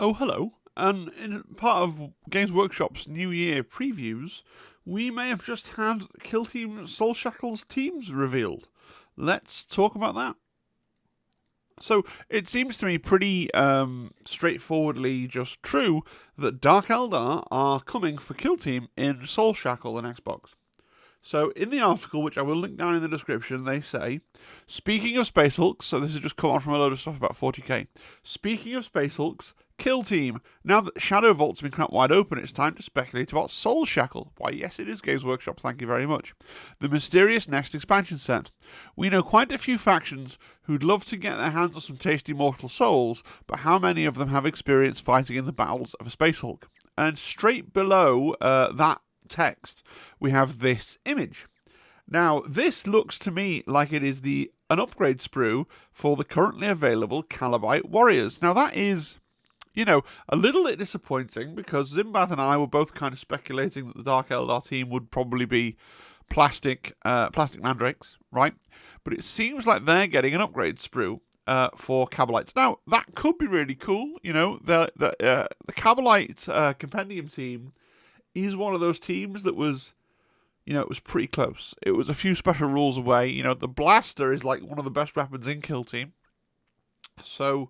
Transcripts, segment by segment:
Oh, hello. And in part of Games Workshop's New Year previews, we may have just had Kill Team Soul Shackle's teams revealed. Let's talk about that. So, it seems to me pretty straightforwardly just true that Dark Eldar are coming for Kill Team in Soul Shackle and Xbox. So, in the article, which I will link down in the description, they say, speaking of Space Hulks, so this has just come on from a load of stuff about 40k. Speaking of Space Hulks, Kill Team. Now that Shadow Vault's been cracked wide open, it's time to speculate about Soul Shackle. Why, yes, it is Games Workshop, thank you very much. The mysterious next expansion set. We know quite a few factions who'd love to get their hands on some tasty mortal souls, but how many of them have experience fighting in the battles of a Space Hulk? And straight below that text, we have this image. Now, this looks to me like it is an upgrade sprue for the currently available Calibite Warriors. Now, that is, a little bit disappointing because Zimbath and I were both kind of speculating that the Dark Eldar team would probably be plastic mandrakes, right? But it seems like they're getting an upgrade sprue for Kabalites. Now, that could be really cool. The Kabalite Compendium team is one of those teams that was, it was pretty close. It was a few special rules away. The blaster is like one of the best weapons in Kill Team. So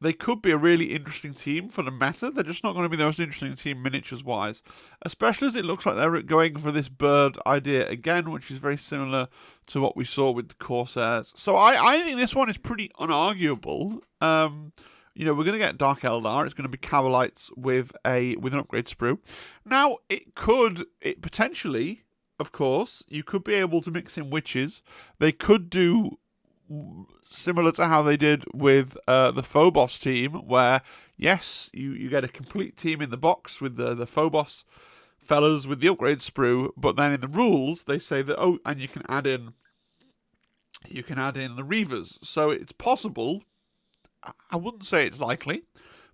they could be a really interesting team for the meta. They're just not going to be the most interesting team miniatures-wise. Especially as it looks like they're going for this bird idea again, which is very similar to what we saw with the Corsairs. So I think this one is pretty unarguable. We're going to get Dark Eldar. It's going to be Kabalites with an upgrade sprue. Now, it potentially, of course, you could be able to mix in witches. They could do similar to how they did with the Phobos team, where, yes, you get a complete team in the box with the Phobos fellas with the upgrade sprue, but then in the rules, they say that, and you can add in the Reavers. So it's possible. I wouldn't say it's likely,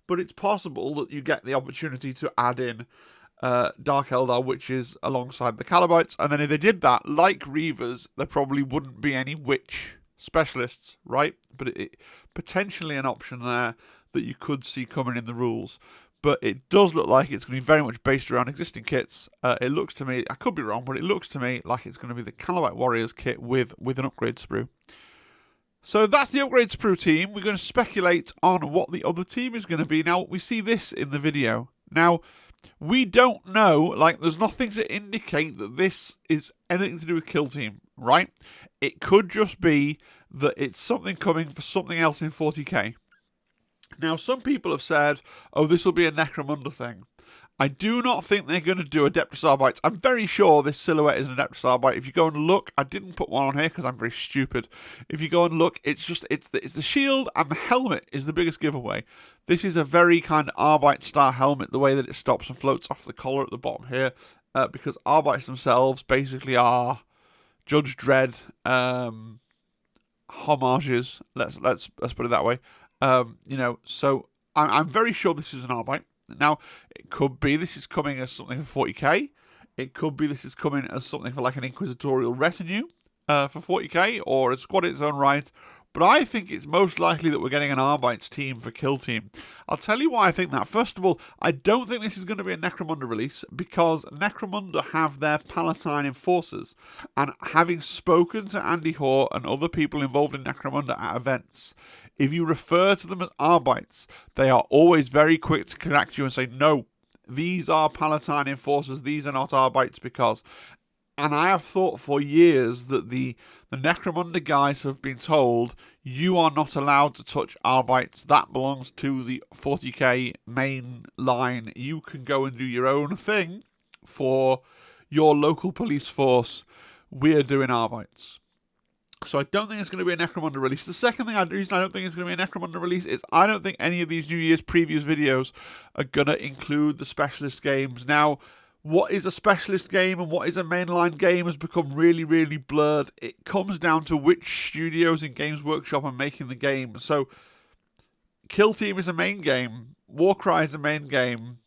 but it's possible that you get the opportunity to add in Dark Eldar witches alongside the Calabites, and then if they did that, like Reavers, there probably wouldn't be any witch specialists, right? But it potentially an option there that you could see coming in the rules. But it does look like it's going to be very much based around existing kits. It looks to me, I could be wrong, but it looks to me like it's going to be the Calibite Warriors kit with an upgrade sprue. So that's the upgrade sprue team. We're going to speculate on what the other team is going to be. Now, we see this in the video. Now, we don't know, there's nothing to indicate that this is anything to do with Kill Team, right? It could just be that it's something coming for something else in 40k. Now, some people have said, this will be a Necromunda thing. I do not think they're going to do Adeptus Arbites. I'm very sure this silhouette is an Adeptus Arbite. If you go and look, I didn't put one on here because I'm very stupid. If you go and look, it's the shield and the helmet is the biggest giveaway. This is a very kind of Arbite style helmet, the way that it stops and floats off the collar at the bottom here, because Arbites themselves basically are Judge Dredd homages. Let's put it that way. So I'm very sure this is an Arbite. Now, it could be this is coming as something for 40k. It could be this is coming as something for like an Inquisitorial retinue for 40k, or a squad in its own right. But I think it's most likely that we're getting an Arbites team for Kill Team. I'll tell you why I think that. First of all, I don't think this is going to be a Necromunda release, because Necromunda have their Palatine Enforcers. And having spoken to Andy Hoare and other people involved in Necromunda at events, if you refer to them as Arbites, they are always very quick to correct you and say, no, these are Palatine Enforcers, these are not Arbites, because... And I have thought for years that the Necromunda guys have been told, you are not allowed to touch Arbites, that belongs to the 40k main line. You can go and do your own thing for your local police force. We're doing Arbites. So I don't think it's going to be a Necromunda release. The second reason I don't think it's going to be a Necromunda release is I don't think any of these New Year's previews videos are going to include the specialist games. Now, what is a specialist game and what is a mainline game has become really, really blurred. It comes down to which studios in Games Workshop are making the game. So, Kill Team is a main game. Warcry is a main game.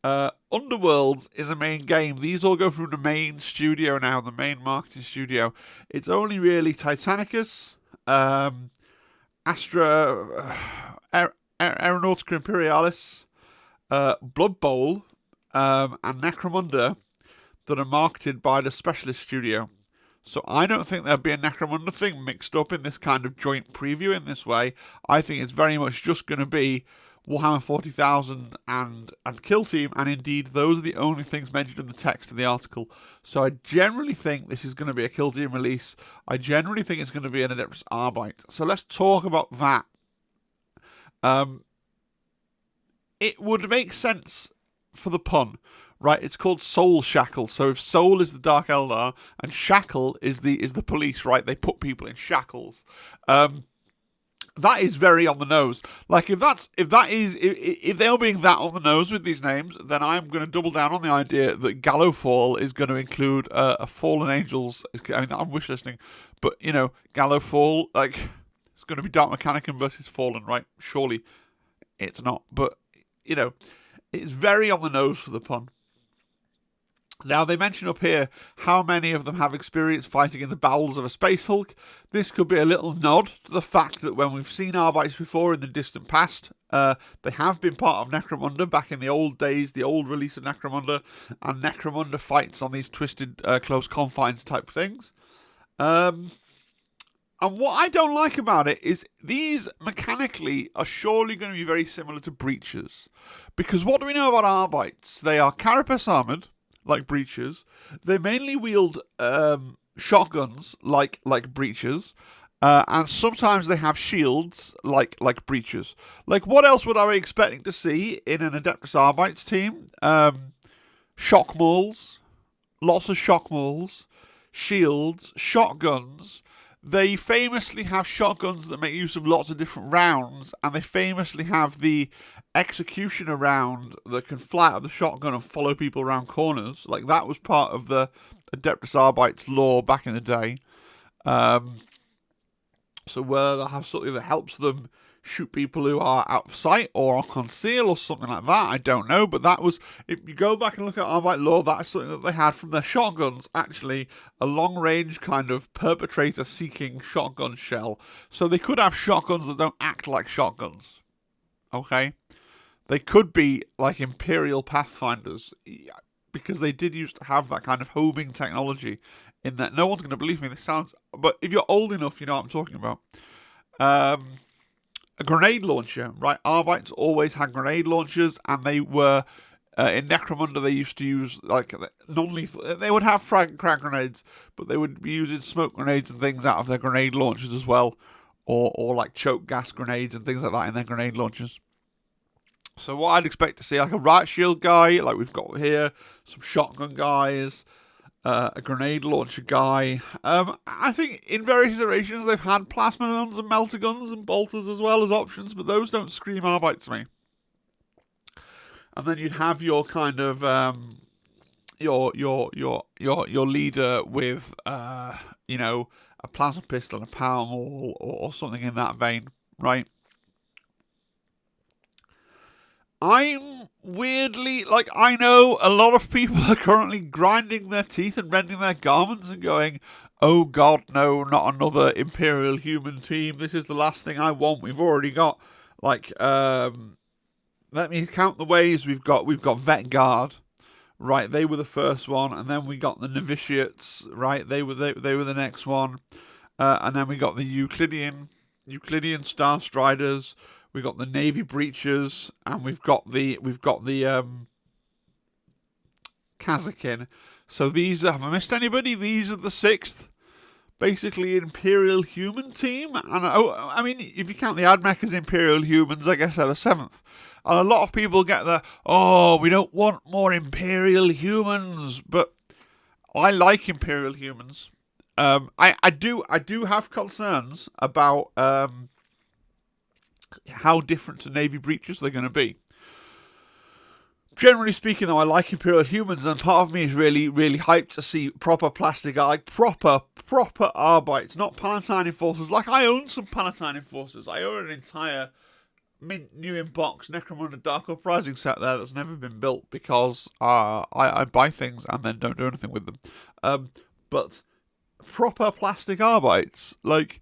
Underworlds is a main game. These all go through the main studio now, the main marketing studio. It's only really Titanicus, Astra, Aeronautica Imperialis, Blood Bowl, and Necromunda that are marketed by the Specialist Studio. So I don't think there'll be a Necromunda thing mixed up in this kind of joint preview in this way. I think it's very much just going to be Warhammer 40,000 and Kill Team, and indeed those are the only things mentioned in the text of the article. So I generally think this is going to be a Kill Team release. I generally think it's going to be an Adeptus Arbite. So let's talk about that. It would make sense for the pun, right? It's called Soul Shackle. So if Soul is the Dark Eldar and Shackle is the police, right? They put people in shackles. That is very on the nose. Like if they're being that on the nose with these names, then I'm going to double down on the idea that Gallowfall is going to include a Fallen Angels. I mean, I'm wish listing, but Gallowfall, like it's going to be Dark Mechanicum versus Fallen, right? Surely it's not, but it's very on the nose for the pun. Now, they mention up here how many of them have experience fighting in the bowels of a Space Hulk. This could be a little nod to the fact that when we've seen Arbites before in the distant past, they have been part of Necromunda back in the old days, the old release of Necromunda, and Necromunda fights on these twisted close confines type things. And what I don't like about it is these mechanically are surely going to be very similar to Breaches. Because what do we know about Arbites? They are carapace armoured, like Breaches. They mainly wield shotguns, like Breaches. And sometimes they have shields, like Breaches. Like, what else would I be expecting to see in an Adeptus Arbites team? Shock mauls. Lots of shock mauls. Shields. Shotguns. They famously have shotguns that make use of lots of different rounds, and they famously have the executioner round that can fly out of the shotgun and follow people around corners. Like, that was part of the Adeptus Arbites lore back in the day. So whether they'll have something that helps them shoot people who are out of sight or on conceal or something like that, I don't know. But that was, if you go back and look at Arbite lore, that is something that they had from their shotguns, actually, a long-range kind of perpetrator-seeking shotgun shell. So they could have shotguns that don't act like shotguns. Okay? They could be like Imperial Pathfinders, because they did used to have that kind of homing technology in that. No one's going to believe me, this sounds, but if you're old enough, you know what I'm talking about. A grenade launcher, right? Arbites always had grenade launchers, and they were, in Necromunda, they used to use, like, non-lethal, they would have frag and crack grenades, but they would be using smoke grenades and things out of their grenade launchers as well, or like choke gas grenades and things like that in their grenade launchers. So what I'd expect to see, like a riot shield guy, like we've got here, some shotgun guys, a grenade launcher guy. I think in various iterations they've had plasma guns and melter guns and bolters as well as options, but those don't scream Arbite to me. And then you'd have your kind of your leader with a plasma pistol and a power maul or something in that vein, right? I'm weirdly, like, I know a lot of people are currently grinding their teeth and rending their garments and going, oh god, no, not another Imperial human team. This is the last thing I want. We've already got, like, let me count the ways. We've got Vet Guard, right? They were the first one, and then we got the Novitiates, right? They were the next one, and then we got the Euclidean Star Striders. We've got the Navy Breaches, and we've got the Kazakin. So these, have I missed anybody? These are the sixth, basically, Imperial human team. And I mean, if you count the Admech as Imperial humans, I guess they're the seventh. And a lot of people get the, oh, we don't want more Imperial humans, but I like Imperial humans. I do have concerns about how different to Navy Breaches they're going to be. Generally speaking, though, I like Imperial humans, and part of me is really, really hyped to see proper plastic, like proper Arbites, not Palatine Enforcers. Like, I own some Palatine Enforcers. I own an entire mint new in box Necromunda Dark Uprising set there that's never been built because I buy things and then don't do anything with them. But proper plastic Arbites, like,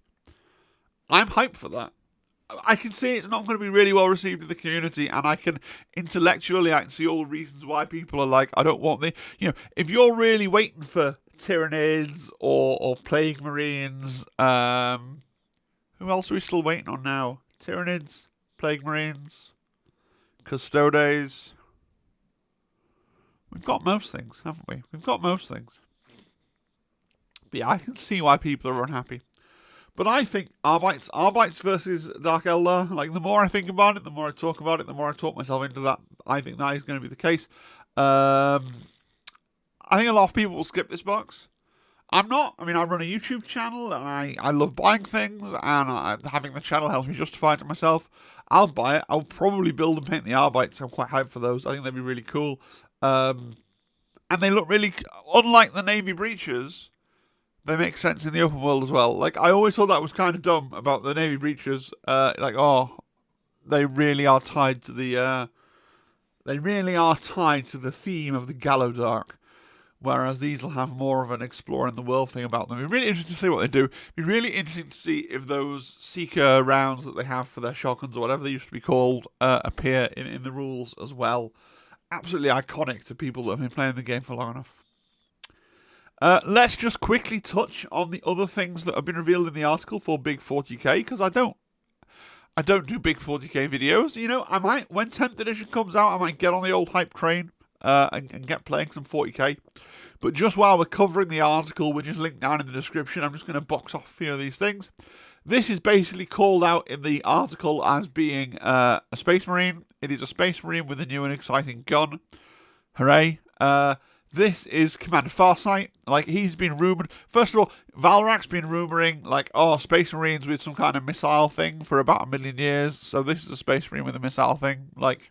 I'm hyped for that. I can see it's not going to be really well received in the community, and I can intellectually I can see all the reasons why people are like, I don't want the, if you're really waiting for Tyranids or Plague Marines, who else are we still waiting on now? Tyranids, Plague Marines, Custodes. We've got most things, haven't we? We've got most things. But yeah, I can see why people are unhappy. But I think Arbites versus Dark Eldar, like, the more I think about it, the more I talk about it, the more I talk myself into that, I think that is going to be the case. I think a lot of people will skip this box. I'm not. I mean, I run a YouTube channel, and I love buying things, and having the channel helps me justify it to myself. I'll buy it. I'll probably build and paint the Arbites. I'm quite hyped for those. I think they'd be really cool. And they look really, unlike the Navy Breaches, they make sense in the open world as well. Like, I always thought that was kind of dumb about the Navy Breaches. They really are tied to the theme of the Gallowdark. Whereas these will have more of an exploring the world thing about them. It'd be really interesting to see what they do. It'd be really interesting to see if those Seeker rounds that they have for their shotguns or whatever they used to be called appear in the rules as well. Absolutely iconic to people that have been playing the game for long enough. Let's just quickly touch on the other things that have been revealed in the article for Big 40k, because I don't do Big 40k videos. I might, when 10th edition comes out, I might get on the old hype train and get playing some 40k. But just while we're covering the article, which is linked down in the description, I'm just going to box off a few of these things. This is basically called out in the article as being a Space Marine. It is a Space Marine with a new and exciting gun. Hooray. This is Commander Farsight. Like, he's been rumoured. First of all, Valrak's been rumouring, like, Space Marines with some kind of missile thing for about 1 million years. So this is a Space Marine with a missile thing. Like,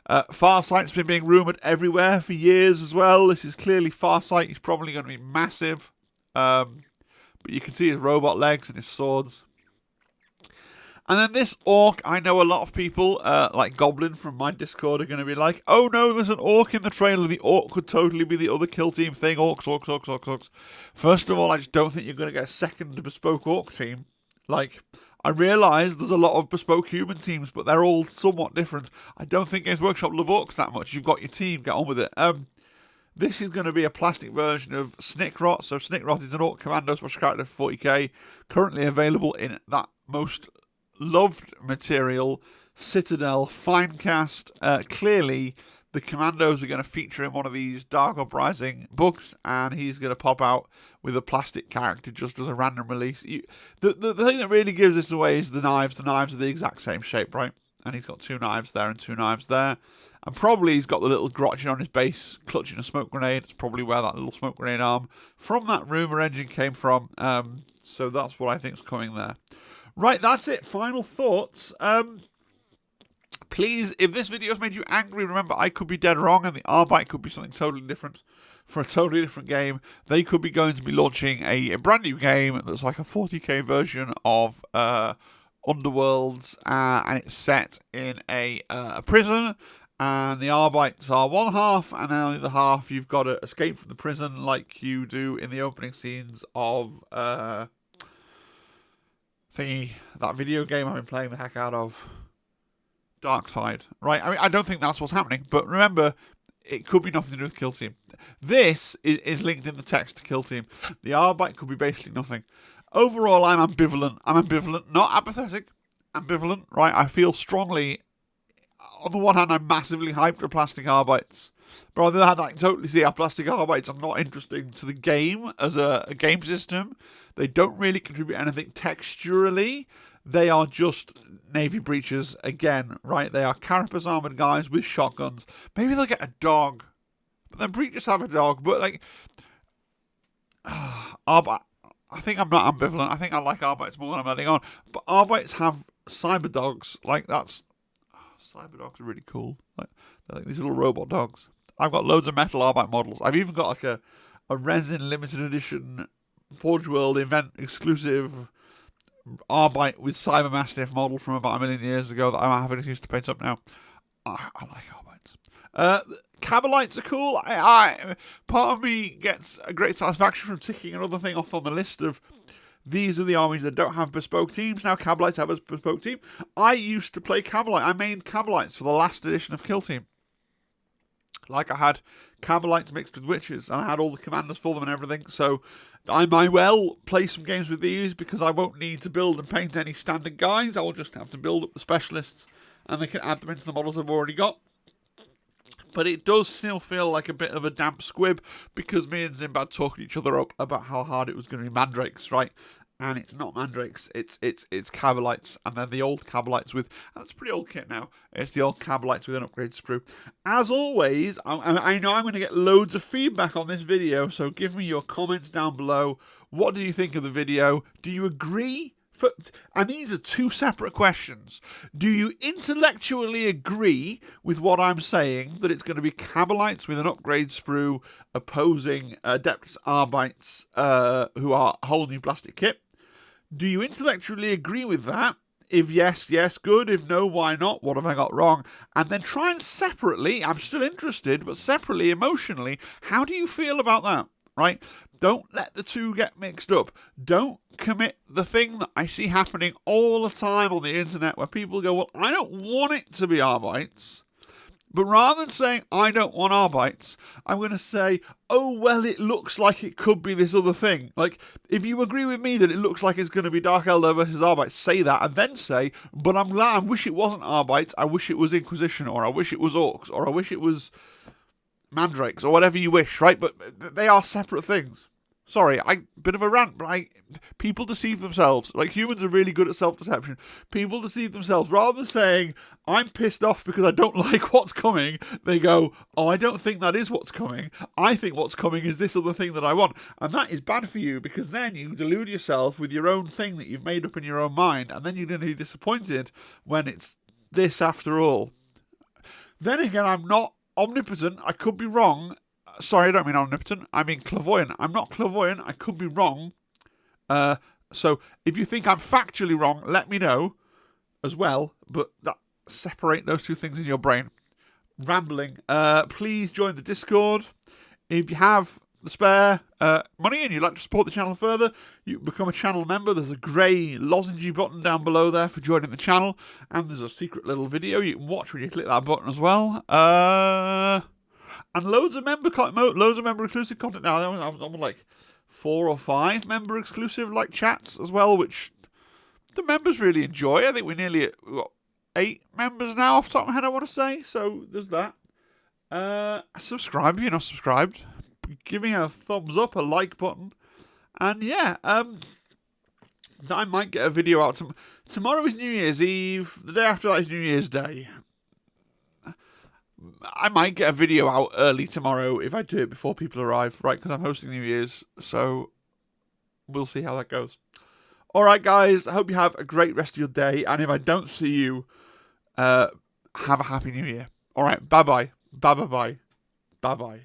Farsight's been being rumoured everywhere for years as well. This is clearly Farsight. He's probably going to be massive. But you can see his robot legs and his swords. And then this Orc, I know a lot of people, like Goblin from my Discord, are going to be like, oh no, there's an Orc in the trailer. The Orc could totally be the other kill team thing. Orcs. First of all, I just don't think you're going to get a second bespoke Orc team. Like, I realise there's a lot of bespoke human teams, but they're all somewhat different. I don't think Games Workshop love Orcs that much. You've got your team, get on with it. This is going to be a plastic version of Snickrot. So Snickrot is an Orc Commando special character for 40k, currently available in that most loved material, Citadel Finecast. Clearly, the Commandos are going to feature in one of these Dark Uprising books, and he's going to pop out with a plastic character just as a random release. The thing that really gives this away is the knives. The knives are the exact same shape, right? And he's got 2 knives there and 2 knives there. And probably he's got the little Grotchin on his base, clutching a smoke grenade. It's probably where that little smoke grenade arm from that rumour engine came from. So that's what I think is coming there. Right, that's it. Final thoughts. Please, if this video has made you angry, remember I could be dead wrong and the Arbite could be something totally different for a totally different game. They could be going to be launching a brand new game that's like a 40k version of Underworlds, and it's set in a prison, and the Arbites are one half, and then on the other half you've got to escape from the prison like you do in the opening scenes of that video game I've been playing the heck out of, Darkside, right? I mean, I don't think that's what's happening, but remember, it could be nothing to do with Kill Team. This is linked in the text to Kill Team. The Arbite could be basically nothing. Overall, I'm ambivalent. Not apathetic, ambivalent, right? I feel strongly. On the one hand, I'm massively hyped for plastic Arbites. But on the other hand, I can totally see how plastic Arbites are not interesting to the game as a game system. They don't really contribute anything texturally. They are just Navy Breaches again, right? They are carapace armored guys with shotguns. Maybe they'll get a dog. But then Breaches have a dog. But, like, Arbite, I think I'm not ambivalent. I think I like Arbites more than I'm letting on. But Arbites have cyber dogs. Like, that's... cyber dogs are really cool. They're like these little robot dogs. I've got loads of metal Arbite models. I've even got like a resin limited edition Forge World event exclusive Arbite with Cyber Mastiff model from about 1 million years ago that I might have an excuse to paint up now. I like Arbites. Cabalites are cool. Part of me gets a great satisfaction from ticking another thing off on the list of these are the armies that don't have bespoke teams. Now Kabalites have a bespoke team. I used to play Kabalite. I mained Kabalites for the last edition of Kill Team. Like, I had Kabalites mixed with witches, and I had all the commanders for them and everything, so I might well play some games with these, because I won't need to build and paint any standard guys. I will just have to build up the specialists, and they can add them into the models I've already got. But it does still feel like a bit of a damp squib, because me and Zimbad talking each other up about how hard it was going to be Mandrakes, right? And it's not Mandrakes, it's Kabalites, and then the old Kabalites with, and that's a pretty old kit now, it's the old Kabalites with an upgrade sprue. As always, I know I'm going to get loads of feedback on this video, so give me your comments down below. What do you think of the video? Do you agree? And these are two separate questions. Do you intellectually agree with what I'm saying, that it's going to be Kabalites with an upgrade sprue opposing Adeptus Arbites, who are a whole new plastic kit? Do you intellectually agree with that? If yes, yes, good. If no, why not? What have I got wrong? And then try and separately, I'm still interested, but separately, emotionally, how do you feel about that, right? Don't let the two get mixed up. Don't commit the thing that I see happening all the time on the internet, where people go, well, I don't want it to be Arbites. But rather than saying, I don't want Arbites, I'm going to say, oh, well, it looks like it could be this other thing. Like, if you agree with me that it looks like it's going to be Dark Eldar versus Arbites, say that, and then say, but I'm glad, I wish it wasn't Arbites, I wish it was Inquisition, or I wish it was Orcs, or I wish it was Mandrakes, or whatever you wish, right? But they are separate things. Sorry, bit of a rant, but people deceive themselves. Like, humans are really good at self-deception. People deceive themselves. Rather than saying, I'm pissed off because I don't like what's coming, they go, oh, I don't think that is what's coming. I think what's coming is this other thing that I want. And that is bad for you, because then you delude yourself with your own thing that you've made up in your own mind, and then you're going to be disappointed when it's this after all. Then again, I'm not omnipotent. I could be wrong. Sorry, I don't mean omnipotent. I mean clairvoyant. I'm not clairvoyant. I could be wrong. So if you think I'm factually wrong, let me know as well. But separate those two things in your brain. Rambling. Please join the Discord. If you have the spare money and you'd like to support the channel further, you become a channel member. There's a grey lozenge button down below there for joining the channel. And there's a secret little video you can watch when you click that button as well. And loads of member exclusive content now. I'm on like 4 or 5 member exclusive like chats as well, which the members really enjoy. I think we're nearly at 8 members now off the top of my head, I want to say. So there's that. Subscribe if you're not subscribed. Give me a thumbs up, a like button. And yeah, I might get a video out. Tomorrow is New Year's Eve. The day after that is New Year's Day. I might get a video out early tomorrow if I do it before people arrive, right? Because I'm hosting New Year's, so we'll see how that goes. All right, guys, I hope you have a great rest of your day, and if I don't see you, have a happy New Year. All right, bye-bye. Bye-bye-bye. Bye-bye.